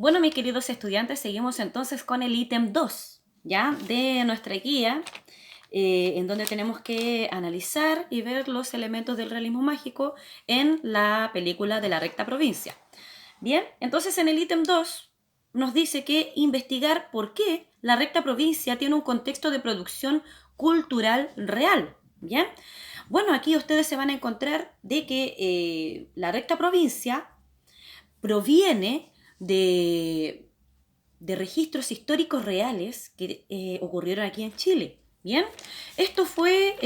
Bueno, mis queridos estudiantes, seguimos entonces con el ítem 2, ¿ya? De nuestra guía, en donde tenemos que analizar y ver los elementos del realismo mágico en la película de La Recta Provincia. Bien, entonces en el ítem 2 nos dice que investigar por qué La Recta Provincia tiene un contexto de producción cultural real, ¿bien? Bueno, aquí ustedes se van a encontrar de que La Recta Provincia proviene de registros históricos reales que ocurrieron aquí en Chile. Bien, esto fue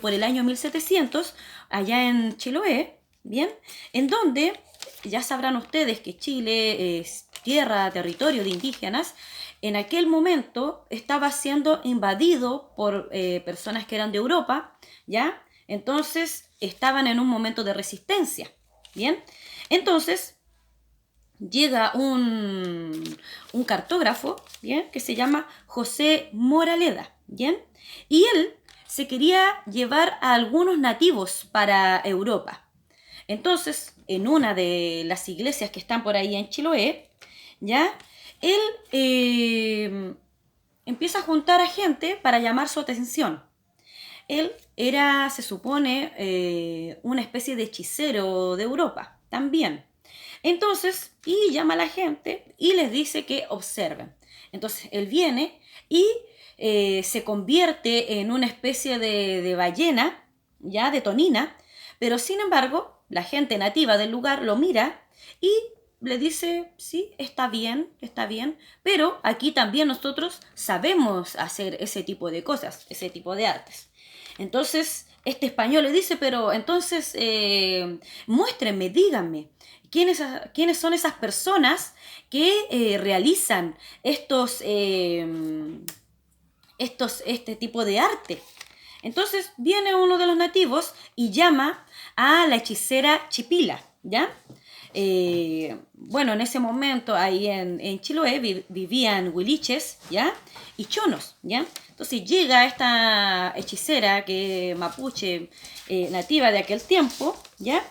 por el año 1700, allá en Chiloé, bien, en donde ya sabrán ustedes que Chile es tierra, territorio de indígenas. En aquel momento estaba siendo invadido por personas que eran de Europa, ¿ya? Entonces estaban en un momento de resistencia, ¿bien? Entonces llega un cartógrafo, ¿bien? Que se llama José Moraleda, ¿bien? Y él se quería llevar a algunos nativos para Europa. Entonces, en una de las iglesias que están por ahí en Chiloé, ¿ya? Él empieza a juntar a gente para llamar su atención. Él era, se supone, una especie de hechicero de Europa, también. Entonces, y llama a la gente y les dice que observen. Entonces, él viene y se convierte en una especie de ballena, ya, de tonina, pero sin embargo, la gente nativa del lugar lo mira y le dice, sí, está bien, pero aquí también nosotros sabemos hacer ese tipo de cosas, ese tipo de artes. Entonces, este español le dice, pero entonces, muéstrenme, díganme, ¿quiénes son esas personas que realizan este tipo de arte? Entonces viene uno de los nativos y llama a la hechicera Chipila, ¿ya? Bueno, en ese momento ahí en Chiloé vivían huiliches, ¿ya? Y chonos, ¿ya? Entonces llega esta hechicera que mapuche, nativa de aquel tiempo, ¿ya?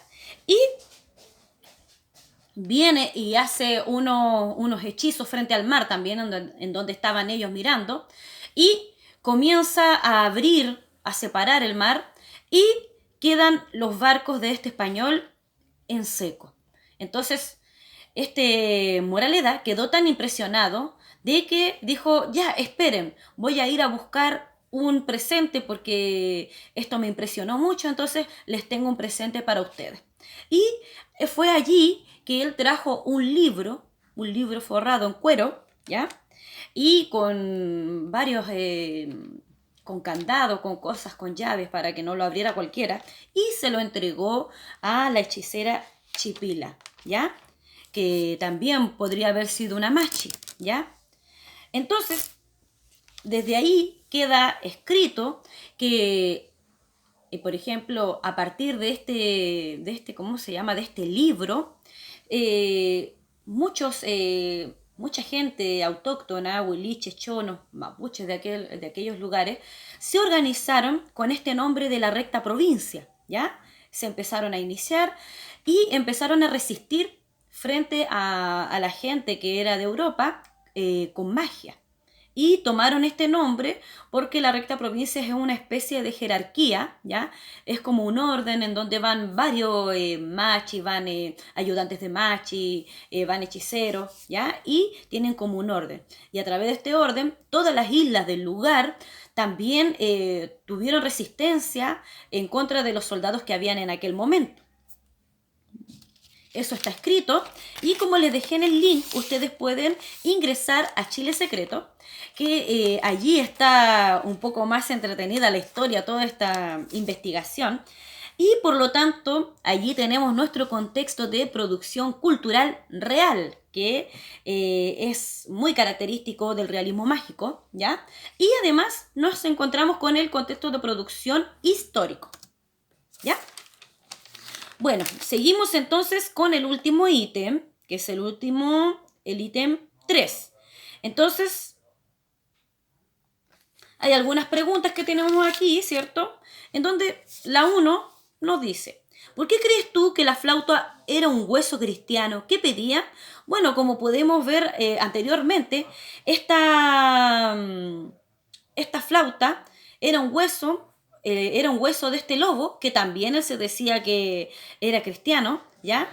Y viene y hace unos hechizos frente al mar también, en donde estaban ellos mirando, y comienza a abrir, a separar el mar, y quedan los barcos de este español en seco. Entonces, este Moraleda quedó tan impresionado de que dijo, ya, esperen, voy a ir a buscar un presente porque esto me impresionó mucho, entonces les tengo un presente para ustedes. Y fue allí que él trajo un libro forrado en cuero, ¿ya? Y con varios, con candado, con cosas, con llaves para que no lo abriera cualquiera, y se lo entregó a la hechicera Chipila, ¿ya? Que también podría haber sido una machi, ¿ya? Entonces, desde ahí queda escrito que, por ejemplo, a partir ¿cómo se llama? De este libro, mucha gente autóctona, huiliches, chonos, mapuches de aquellos lugares, se organizaron con este nombre de La Recta Provincia, ¿ya? Se empezaron a iniciar y empezaron a resistir frente a la gente que era de Europa con magia. Y tomaron este nombre porque la recta provincia es una especie de jerarquía, ¿ya? Es como un orden en donde van varios machi, van ayudantes de machi, van hechiceros, ¿ya? Y tienen como un orden. Y a través de este orden, todas las islas del lugar también tuvieron resistencia en contra de los soldados que habían en aquel momento. Eso está escrito y como les dejé en el link, ustedes pueden ingresar a Chile Secreto, que allí está un poco más entretenida la historia, toda esta investigación. Y por lo tanto, allí tenemos nuestro contexto de producción cultural real, que es muy característico del realismo mágico, ¿ya? Y además nos encontramos con el contexto de producción histórico, ¿ya? Bueno, seguimos entonces con el último ítem, que es el ítem 3. Entonces, hay algunas preguntas que tenemos aquí, ¿cierto? En donde la 1 nos dice, ¿Por qué crees tú que la flauta era un hueso cristiano? ¿Qué pedía? Bueno, como podemos ver anteriormente, esta, esta flauta era un hueso de este lobo, que también él se decía que era cristiano, ¿ya?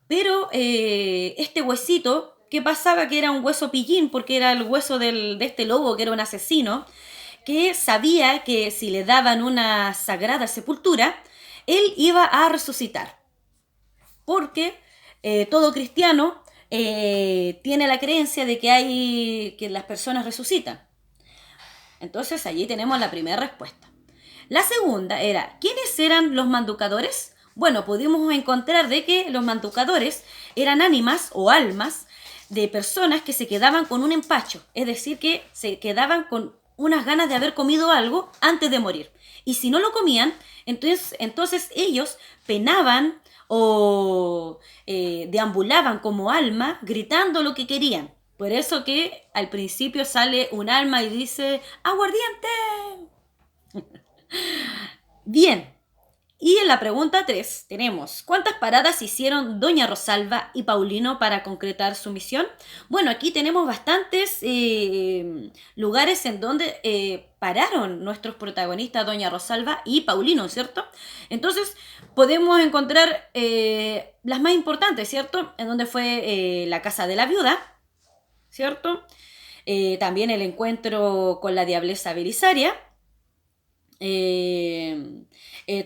Pero este huesito, ¿qué pasaba? Que era un hueso pillín, porque era el hueso de este lobo, que era un asesino, que sabía que si le daban una sagrada sepultura, él iba a resucitar. Porque todo cristiano tiene la creencia de que las personas resucitan. Entonces allí tenemos la primera respuesta. La segunda era, ¿quiénes eran los manducadores? Bueno, pudimos encontrar de que los manducadores eran ánimas o almas de personas que se quedaban con un empacho, es decir, que se quedaban con unas ganas de haber comido algo antes de morir. Y si no lo comían, entonces ellos penaban o deambulaban como alma gritando lo que querían. Por eso que al principio sale un alma y dice, ¡aguardiente! Bien, y en la pregunta 3 tenemos, ¿cuántas paradas hicieron Doña Rosalba y Paulino para concretar su misión? Bueno, aquí tenemos bastantes lugares en donde pararon nuestros protagonistas, Doña Rosalba y Paulino, ¿cierto? Entonces, podemos encontrar las más importantes, ¿cierto? En donde fue la casa de la viuda, ¿cierto? También el encuentro con la diableza Belisaria.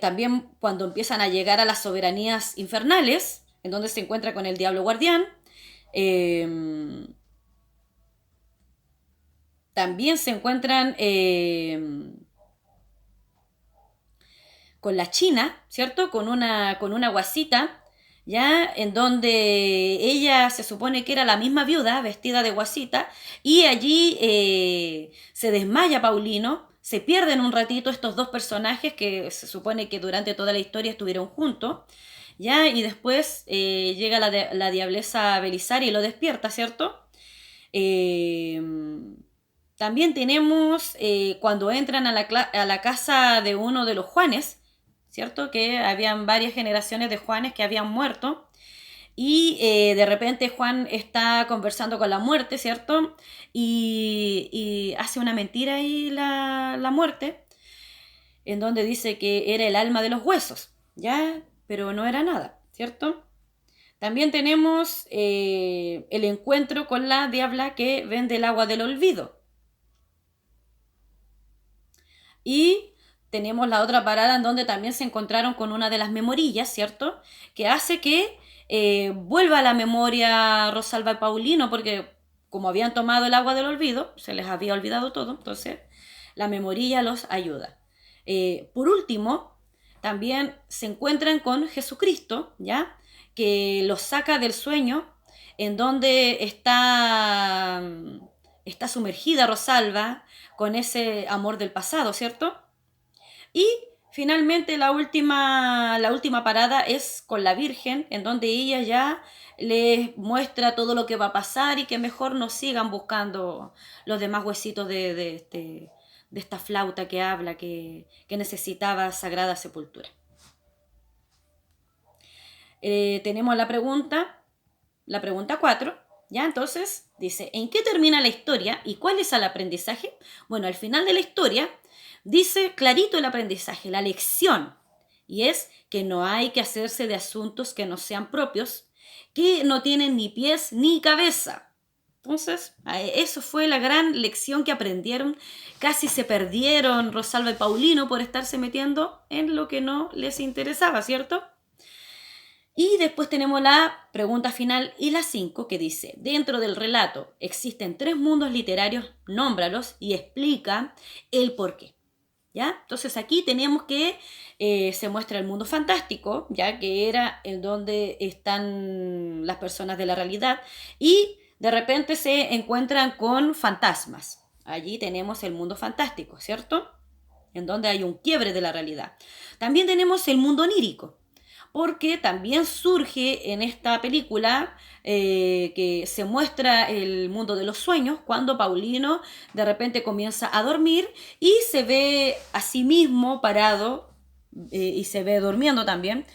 También cuando empiezan a llegar a las soberanías infernales, en donde se encuentra con el diablo guardián. También se encuentran con la China, ¿cierto? Con una guasita, ¿ya? En donde ella se supone que era la misma viuda, vestida de guasita, y allí se desmaya Paulino. Se pierden un ratito estos dos personajes que se supone que durante toda la historia estuvieron juntos, ¿ya? Y después llega la diableza Belisaria y lo despierta, ¿cierto? También tenemos cuando entran a la casa de uno de los Juanes, ¿cierto? Que habían varias generaciones de Juanes que habían muerto. Y de repente Juan está conversando con la muerte, ¿cierto? Y hace una mentira ahí la muerte, en donde dice que era el alma de los huesos, ¿ya? Pero no era nada, ¿cierto? También tenemos el encuentro con la diabla que vende el agua del olvido. Y tenemos la otra parada en donde también se encontraron con una de las memorillas, ¿cierto? Que hace que vuelva a la memoria Rosalba y Paulino, porque como habían tomado el agua del olvido, se les había olvidado todo, entonces la memorilla los ayuda. Por último, también se encuentran con Jesucristo, ¿ya? Que los saca del sueño, en donde está sumergida Rosalba con ese amor del pasado, ¿cierto? Y finalmente la última parada es con la Virgen, en donde ella ya les muestra todo lo que va a pasar y que mejor no sigan buscando los demás huesitos de esta flauta que habla, que necesitaba sagrada sepultura. Tenemos la pregunta 4, ¿ya? Entonces dice, ¿en qué termina la historia y cuál es el aprendizaje? Bueno, al final de la historia dice clarito el aprendizaje, la lección, y es que no hay que hacerse de asuntos que no sean propios, que no tienen ni pies ni cabeza. Entonces, eso fue la gran lección que aprendieron. Casi se perdieron Rosalba y Paulino por estarse metiendo en lo que no les interesaba, ¿cierto? Y después tenemos la pregunta final y la 5 que dice, dentro del relato existen 3 mundos literarios, nómbralos y explica el porqué. ¿Ya? Entonces aquí tenemos que se muestra el mundo fantástico, ya que era en donde están las personas de la realidad y de repente se encuentran con fantasmas. Allí tenemos el mundo fantástico, ¿cierto? En donde hay un quiebre de la realidad. También tenemos el mundo onírico, porque también surge en esta película que se muestra el mundo de los sueños cuando Paulino de repente comienza a dormir y se ve a sí mismo parado y se ve durmiendo también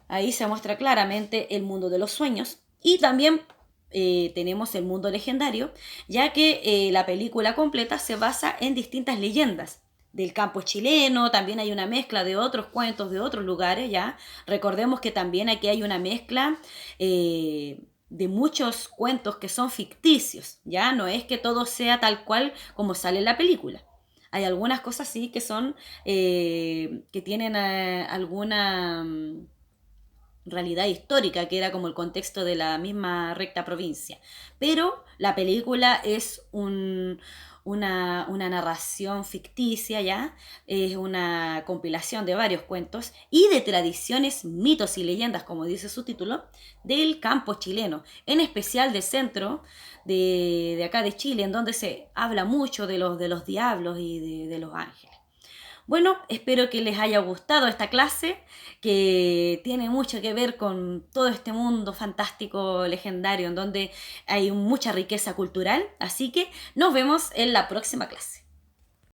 Ahí se muestra claramente el mundo de los sueños y también tenemos el mundo legendario, ya que la película completa se basa en distintas leyendas del campo chileno, también hay una mezcla de otros cuentos de otros lugares, ¿ya? Recordemos que también aquí hay una mezcla de muchos cuentos que son ficticios, ¿ya? No es que todo sea tal cual como sale en la película. Hay algunas cosas sí que son, que tienen alguna realidad histórica, que era como el contexto de la misma recta provincia. Pero la película es una narración ficticia, ¿ya? Es una compilación de varios cuentos y de tradiciones, mitos y leyendas, como dice su título, del campo chileno, en especial del centro de acá de Chile, en donde se habla mucho de los diablos y de los ángeles. Bueno, espero que les haya gustado esta clase, que tiene mucho que ver con todo este mundo fantástico, legendario, en donde hay mucha riqueza cultural. Así que nos vemos en la próxima clase.